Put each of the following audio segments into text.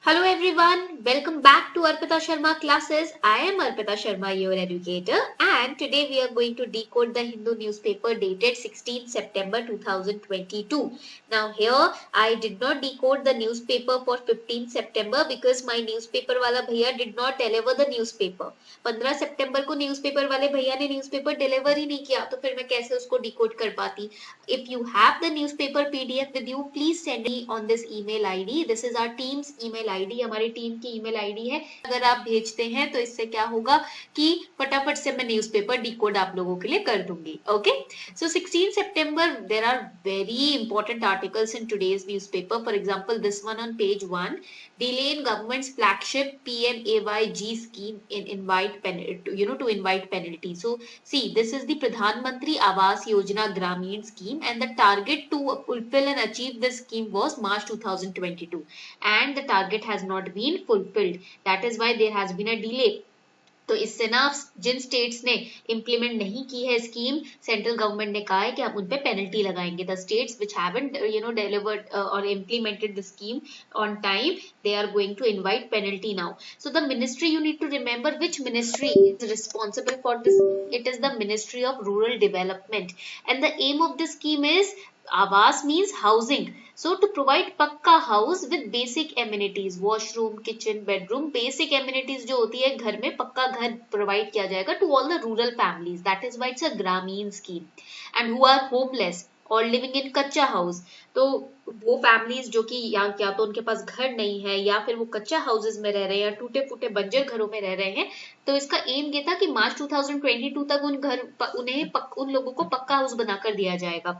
Hello everyone, welcome back to Arpita Sharma classes. I am Arpita Sharma, your educator, and today we are going to decode the Hindu newspaper dated 16 September 2022. Now here I did not decode the newspaper for 15 September because my newspaper wala bhaiya did not deliver the newspaper. 15 सितंबर को newspaper वाले भैया ने newspaper deliver ही नहीं किया तो फिर मैं कैसे उसको डिकोड कर पाती. If you have the newspaper PDF with you, please send me on this email ID. This is our team's email ID. हमारी टीम की email ID है. अगर आप भेजते हैं तो इससे क्या होगा कि फटाफट से मैं न्यूज़पेपर डिकोड आप लोगों के लिए कर दूंगी. Okay? So 16 September, there are very important articles in today's newspaper. For example, this one on page 1. Delay in government's flagship PMAYG scheme in to invite penalty. So see, this is the Pradhan Mantri Awas Yojana Gramin scheme, and the target to fulfill and achieve this scheme was March 2022, and the target has not been fulfilled. That is why there has been a delay. तो इससे ना जिन states ने implement नहीं की है scheme, central government ने कहा है कि हम उन पे पेनल्टी लगाएंगे. The states which haven't delivered और implemented the scheme on time, they are going to invite penalty now. So the ministry, you need to remember which ministry is responsible for this. It is the Ministry of Rural Development, and the aim of this scheme is Awas means housing. So to provide पक्का house with basic amenities, washroom, kitchen, bedroom, basic amenities जो होती है घर में पक्का घर provide किया जाएगा to all the rural families. That is why it's a Grameen scheme. And who are homeless और लिविंग इन कच्चा हाउस, तो वो फैमिलीज जो कि या तो उनके पास घर नहीं है या फिर वो कच्चा हाउसेज में रह रहे हैं या टूटे फूटे बंजर घरों में रह रहे हैं, तो इसका एम ये था कि मार्च 2022 तक उन लोगों को पक्का हाउस बनाकर दिया जाएगा.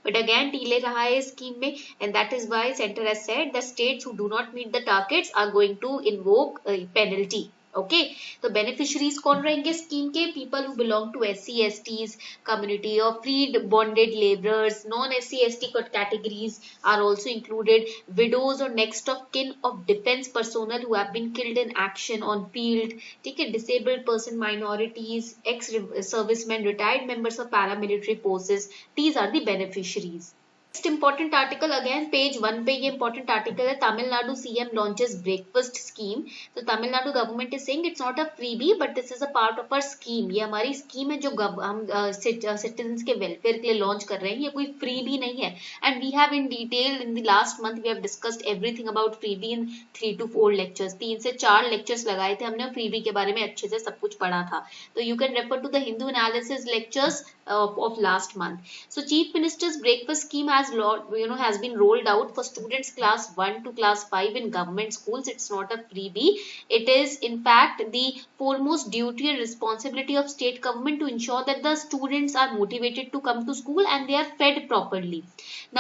बट अगेन डिले रहा है स्कीम में, and that is why centre has said the states who do not meet the targets are going to invoke penalty. Okay, तो बेनिफिशरीज कौन रहेंगे स्कीम के? People who belong to SC STs community or free bonded laborers, non SC ST categories are also included, widows or next of kin of defense personnel who have been killed in action on field, ठीक है, disabled person, minorities, ex servicemen, retired members of paramilitary forces, these are the beneficiaries. Next important article again page 1 पे ये important article है. Tamil Nadu CM launches breakfast scheme. तो Tamil Nadu government is saying it's not a freebie but this is a part of our scheme. ये हमारी scheme है जो हम citizens के वेलफेयर के लिए लॉन्च कर रहे हैं. ये कोई फ्री भी नहीं है. And we have in detail in the last month we have discussed everything about freebie in 3 to 4 lectures. 3 से 4 लेक्चर्स लगाए थे हमने फ्रीबी के बारे में, अच्छे से सब कुछ पढ़ा था. तो you can refer to the Hindu analysis lectures of last month. So Chief Minister's breakfast scheme has been rolled out for students class 1 to class 5 in government schools. It's not a freebie. It is in fact the foremost duty and responsibility of state government to ensure that the students are motivated to come to school and they are fed properly.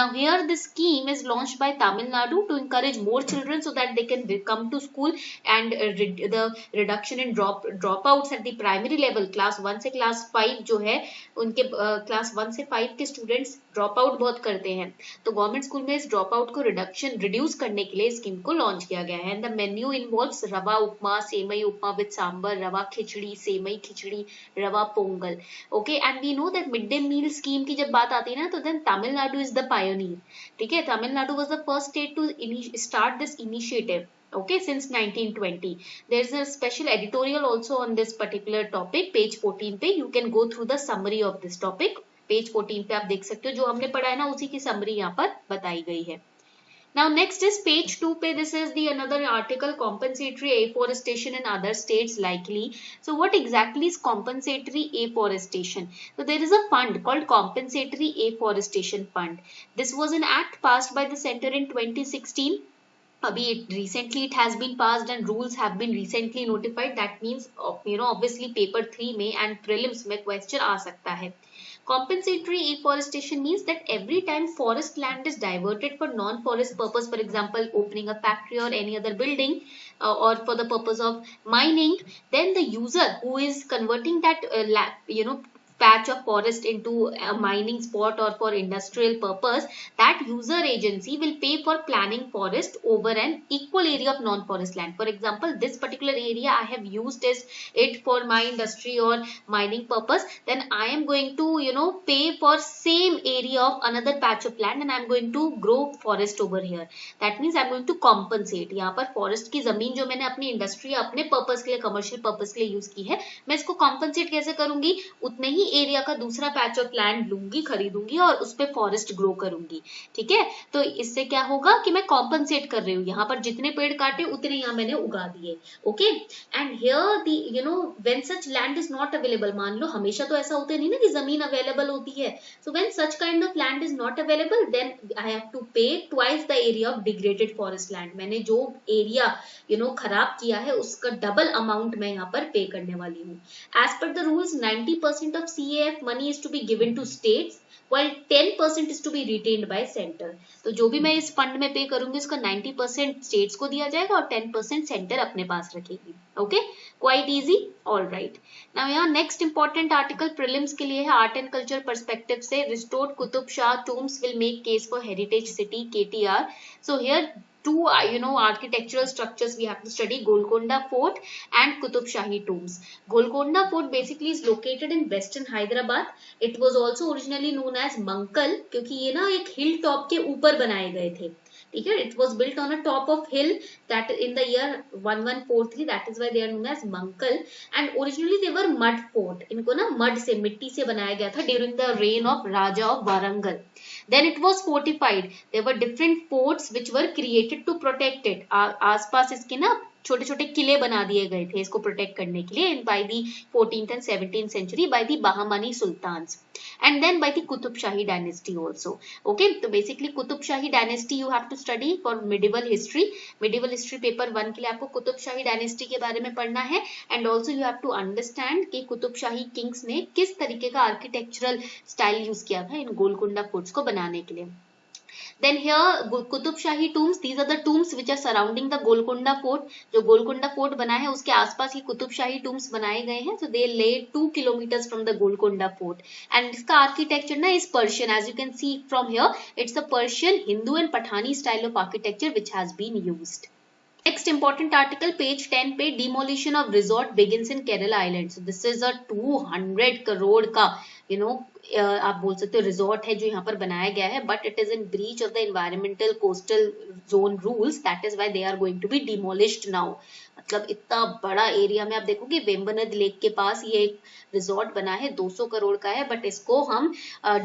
Now here this scheme is launched by Tamil Nadu to encourage more children so that they can come to school, and the reduction in dropouts at the primary level class 1 से class 5 जो है उनके class 1 से 5 के students drop out बहुत करते हैं. तो गवर्नमेंट स्कूल में इस ड्रॉप आउट को रिड्यूस करने के लिए स्कीम को लॉन्च किया गया है. द मेन्यू इन्वॉल्व्स रवा उपमा, सेमई उपमा विद सांबर, रवा खिचड़ी, सेमई खिचड़ी, रवा Pongal. Okay, and we know that mid day meal scheme की जब बात आती है ना, तो then Tamil Nadu is the pioneer. ठीक है, Tamil Nadu was the first state to start this initiative. Okay, since 1920. There is a special editorial also on this particular topic. Page 14 पे you can go through the summary of this topic. Page 14 पे आप देख सकते हो, जो हमने पढ़ा है ना उसी की summary यहाँ पर बताई गई है. Now next is page 2 पे, this is the another article, compensatory afforestation in other states likely. So what exactly is compensatory afforestation? So there is a fund called compensatory afforestation fund. This was an act passed by the center in 2016. अभी recently it has been passed and rules have been recently notified. That means obviously paper 3 में and prelims में question आ सकता है. Compensatory afforestation means that every time forest land is diverted for non-forest purpose, for example opening a factory or any other building, or for the purpose of mining, then the user who is converting that patch of forest into a mining spot or for industrial purpose, that user agency will pay for planning forest over an equal area of non-forest land. For example, this particular area I have used it for my industry or mining purpose, then I am going to pay for same area of another patch of land and I am going to grow forest over here. That means I am going to compensate. यहाँ पर forest की जमीन जो मैंने अपनी industry या अपने purpose के लिए, कमर्शियल पर्पस के लिए यूज की है, मैं इसको कॉम्पनसेट कैसे करूंगी, उतने ही एरिया का दूसरा पैच ऑफ लैंड लूंगी, खरीदूंगी और उस पर फॉरेस्ट ग्रो करूंगी. ठीक है, तो इससे क्या होगा कि मैं कॉम्पनसेट कर रही हूँ, यहाँ पर जितने पेड़ काटे उतने यहाँ मैंने उगा दिए. Okay, and here the when such land is not available, मान लो हमेशा तो ऐसा होता नहीं ना कि जमीन अवेलेबल होती है, so when such kind of land is not available, then I have to pay twice the area of degraded forest land. मैंने जो एरिया खराब किया है उसका डबल अमाउंट मैं यहाँ पर पे करने वाली हूँ. एज पर the rules 90% of CAF money is to be given to states while 10% is to be retained by center. तो जो भी मैं इस फंड में पे करूंगी उसका 90% स्टेट्स को दिया जाएगा और 10% सेंटर अपने पास रखेगी. Okay, quite easy. All right, now यहाँ नेक्स्ट इंपॉर्टेंट आर्टिकल प्रीलिम्स के लिए है. आर्ट एंड कल्चर पर्सपेक्टिव से restored Qutub Shah tombs will make case for heritage city KTR. So here two architectural structures we have to study: Golconda Fort and Qutub Shahi tombs. Golconda Fort basically is located in western Hyderabad. It was also originally known as Mankal क्योंकि ये ना एक hill top के ऊपर बनाए गए थे. ठीक है, it was built on a top of hill that in the year 1143, that is why they are known as Mankal. And originally they were mud fort. इनको ना मड से, मिट्टी से बनाया गया था during the reign of Raja of Warangal. Then it was fortified. There were different forts which were created to protect it. आसपास इसके ना छोटे छोटे किले बना दिए गए थे इसको प्रोटेक्ट करने के लिए by the 14th and 17th century by the Bahmani sultans and then by the Qutub Shahi dynasty also. Okay, so basically Qutub Shahi dynasty you have to study for medieval history. Medieval history paper 1 के लिए आपको कुतुब शाही dynasty के बारे में पढ़ना है and also you have to understand कि कुतुब शाही Kings ने किस तरीके का आर्किटेक्चरल स्टाइल यूज किया था इन गोलकुंडा फोर्ट्स को बनाने के लिए. Then here Qutub Shahi tombs, these are the tombs which are surrounding the Golconda Fort. जो Golconda Fort बना है उसके आसपास ये कुतुब शाही tombs बनाए गए हैं. So they lay 2 kilometers from the Golconda Fort. And इसका architecture ना is Persian. As you can see from here, it's a Persian, Hindu and Pathani style of architecture which has been used. Next important article, page 10 पे, demolition of resort begins in Kerala Island. So this is a 200 crore का आप बोल सकते हो resort है जो यहाँ पर बनाया गया है, but it is in breach of the environmental coastal zone rules. That is why they are going to be demolished now. मतलब इतना बड़ा एरिया में आप देखोगे वेम्बनाद लेक के पास ये एक रिजॉर्ट बना है, 200 करोड़ का है, बट इसको हम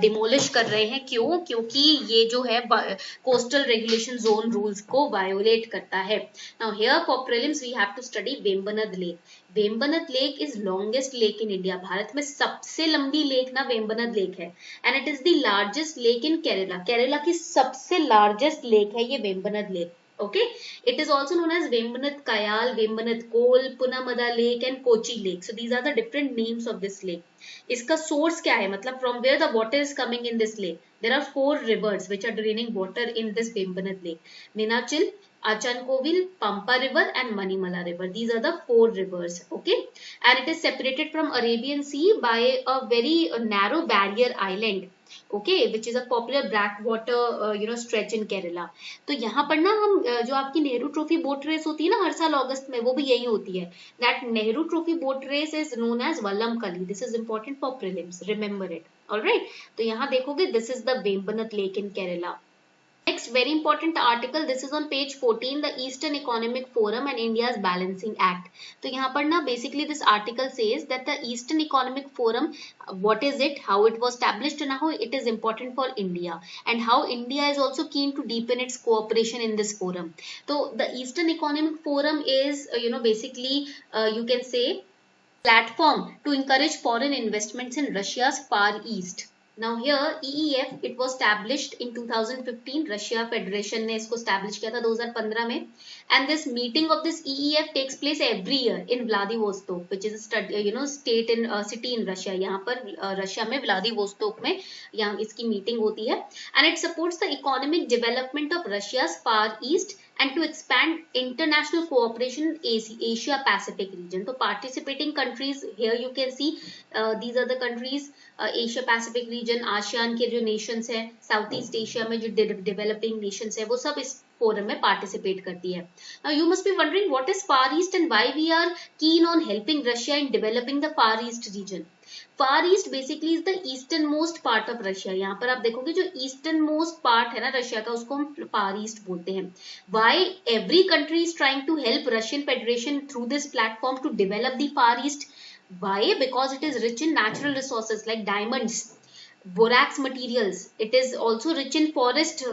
डिमोलिश कर रहे हैं. क्यों? क्योंकि ये जो है कोस्टल रेगुलेशन जोन रूल्स को वायोलेट करता है. Now here for prelims we have to study Vembanad lake. Vembanad lake is longest lake in India. Bharat में सबसे लंबी लेक ना वेम्बनाद लेक है and it is the largest lake in Kerala. Kerala की सबसे लार्जेस्ट लेक है ये Vembanad lake. Okay, it is also known as Vembanad Kayal, Vembanad Kol, Punamada Lake and Kochi Lake. So these are the different names of this lake. इसका source क्या है, मतलब from where the water is coming in this lake? There are 4 rivers which are draining water in this Vembanad lake: Minachil, Achankovil, Pampa river and Manimala river. These are the 4 rivers. Okay, and it is separated from Arabian Sea by a very narrow barrier island. Okay, which is a popular backwater stretch in Kerala. तो यहाँ पर ना हम जो आपकी Nehru trophy boat race होती है ना हर साल अगस्त में, वो भी यही होती है. That Nehru trophy boat race is known as Vallam Kali. This is important for prelims, remember it. Alright, तो यहाँ देखोगे this is the Vembanad lake in Kerala. Next very important article, this is on page 14, the Eastern Economic Forum and India's Balancing Act. तो यहाँ पर ना basically this article says that the Eastern Economic Forum, what is it, how it was established and how it is important for India and how India is also keen to deepen its cooperation in this forum. So the Eastern Economic Forum is basically you can say platform to encourage foreign investments in Russia's Far East. Now here EEF, it was established in 2015. Russia Federation ने इसको establish किया था 2015 में. And this meeting of this EEF takes place every year in Vladivostok, which is a state in city in Russia. यहाँ पर Russia में Vladivostok में यहाँ इसकी मीटिंग होती है. And it supports the economic development of Russia's Far East and to expand international cooperation in Asia Pacific region. So participating countries here you can see these are the countries Asia Pacific region, ASEAN के जो Nations हैं, south east Asia में जो developing Nations है, वो सब इस forum में पार्टिसिपेट करती है. Now you must be wondering what is Far East and why we are keen on helping Russia in developing the Far East region. Far East basically is the eastern most part of Russia. यहाँ पर आप देखोगे जो eastern most part है ना Russia का, उसको हम Far East बोलते हैं. Why every country is trying to help Russian Federation through this platform to develop the Far East? Why? Because it is rich in natural resources like diamonds, borax materials. It is also rich in forest,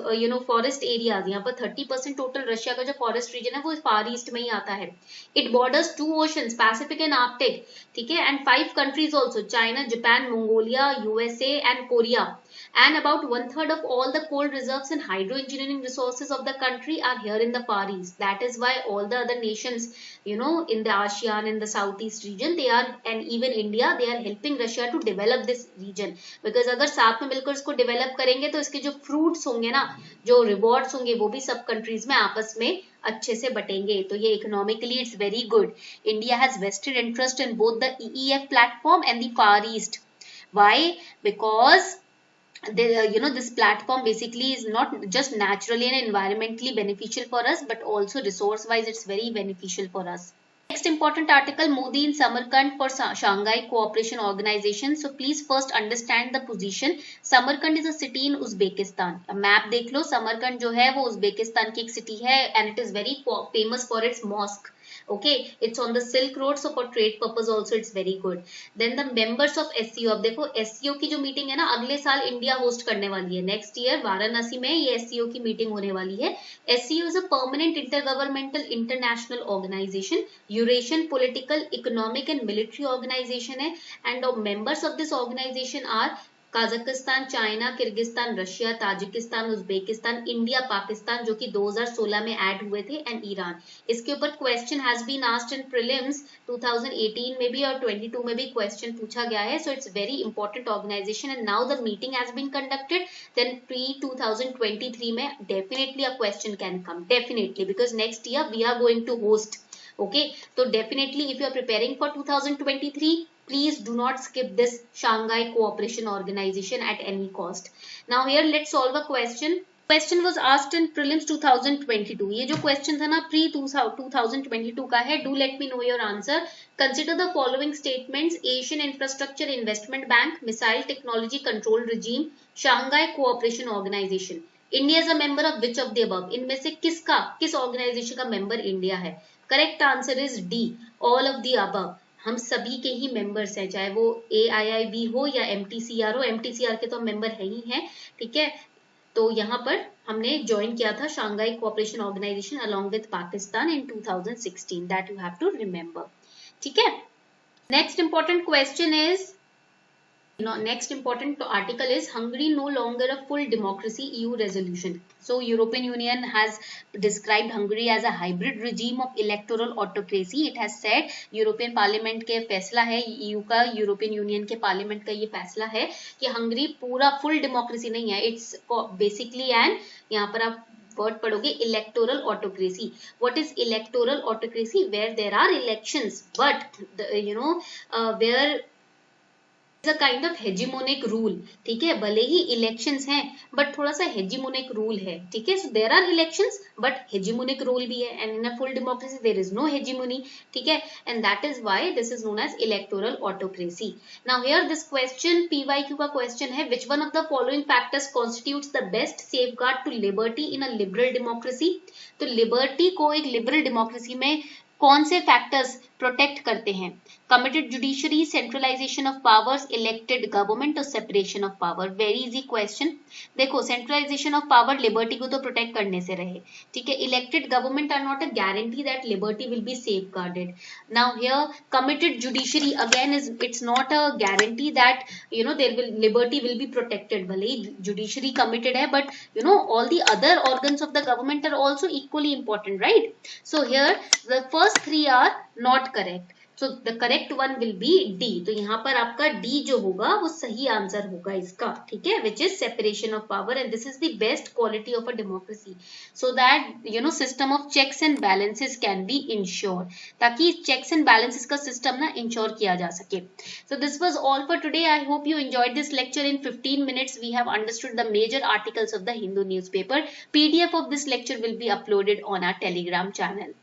forest areas. यहाँ पर 30% total Russia का जो forest region है वो फार east में ही आता है. It borders 2 oceans, Pacific and Arctic, ठीक है, and 5 countries also, China, Japan, Mongolia, USA and Korea. And about 1/3 of all the coal reserves and hydro engineering resources of the country are here in the Far East. That is why all the other nations, in the ASEAN, in the Southeast region, they are, and even India, they are helping Russia to develop this region. Because अगर साथ में मिलकर इसको develop करेंगे तो इसके जो fruits होंगे ना, जो rewards होंगे, वो भी सब countries में आपस में अच्छे से बटेंगे. तो ये economically it's very good. India has vested interest in both the EEF platform and the Far East. Why? Because this platform basically is not just naturally and environmentally beneficial for us, but also resource wise it's very beneficial for us. Next important article, Modi in Samarkand for Shanghai Cooperation Organization. So please first understand the position. Samarkand is a city in Uzbekistan. A map देख लो, Samarkand जो है वो Uzbekistan की एक city है, and it is very famous for its mosque. Okay, it's on the Silk Road, so for trade purpose also it's very good. Then the members of SCO, अब देखो SCO की जो मीटिंग है ना, अगले साल इंडिया होस्ट करने वाली है. नेक्स्ट ईयर वाराणसी में ये SCO की मीटिंग होने वाली है. SCO is a permanent intergovernmental international organization, Eurasian political, economic and military organization है, and the members of this organization are Kazakhstan, China, Kyrgyzstan, Russia, Tajikistan, Uzbekistan, India, Pakistan, जो कि 2016 में ऐड हुए थे, एंड ईरान. इसके ऊपर question has been asked in prelims 2018 में भी और 22 में भी क्वेश्चन पूछा गया है. So it's very important organisation, and now the meeting has been conducted. Then pre 2023 में definitely a question can come, definitely, because next year we are going to host. Okay, so definitely if you are preparing for 2023, please do not skip this Shanghai Cooperation Organization at any cost. Now here let's solve a question. Question was asked in prelims 2022. ये जो question था ना pre 2022 का है. Do let me know your answer. Consider the following statements: Asian Infrastructure Investment Bank, Missile Technology Control Regime, Shanghai Cooperation Organization. India is a member of which of the above? इनमें से किस organisation का member India है? Correct answer is D, all of the above. हम सभी के ही members हैं, चाहे वो AIIB हो या MTCR हो. MTCR के तो मेंबर है ही हैं, ठीक है. तो यहाँ पर हमने ज्वाइन किया था Shanghai cooperation organisation along with Pakistan in 2016. That you have to remember, ठीक है. Next important question is, next important article is Hungary no longer a full democracy, EU resolution. So European Union has described Hungary as a hybrid regime of electoral autocracy. It has said, European Parliament के फैसला है, EU का, European Union के Parliament का ये फैसला है कि हंगरी पूरा full democracy नहीं है. It's basically an, यहाँ पर आप वर्ड पढ़ोगे, electoral autocracy. What is electoral autocracy? Where there are elections but where a kind of hegemonic rule. ठीक है, भले ही इलेक्शंस हैं बट थोड़ा सा हेजिमोनिक रूल है, ठीक है. So there are elections but hegemonic rule भी है, and in a full democracy there is no hegemony, ठीक है. And that is why this is known as electoral autocracy. Now here this question PYQ का question है, which one of the following factors constitutes the best safeguard to liberty in a liberal democracy. तो liberty को एक liberal democracy में कौन से factors protect करते हैं? Committed judiciary, centralization of powers, elected government और separation of power. Very easy question. देखो, सेंट्रलाइजेशन ऑफ पावर लिबर्टी को तो प्रोटेक्ट करने से रहे, ठीक है. Elected government are not a guarantee that liberty will be safeguarded. Now here committed judiciary again is, it's not a guarantee that there will liberty will be protected. भले ही judiciary committed है but all the other organs of the government are also equally important, right. So here the first 3 are not correct. So the correct one will be D. तो यहाँ पर आपका D जो होगा वो सही आंसर होगा इसका, ठीक है, which is separation of power and this is the best quality of a democracy, so that system of checks and balances can be ensure, ताकि चेक्स एंड बैलेंसेस का सिस्टम ना इंश्योर किया जा सके। So this was all for today. I hope you enjoyed this lecture. In 15 minutes we have understood the major articles of the Hindu newspaper. PDF of this lecture will be uploaded on our Telegram channel.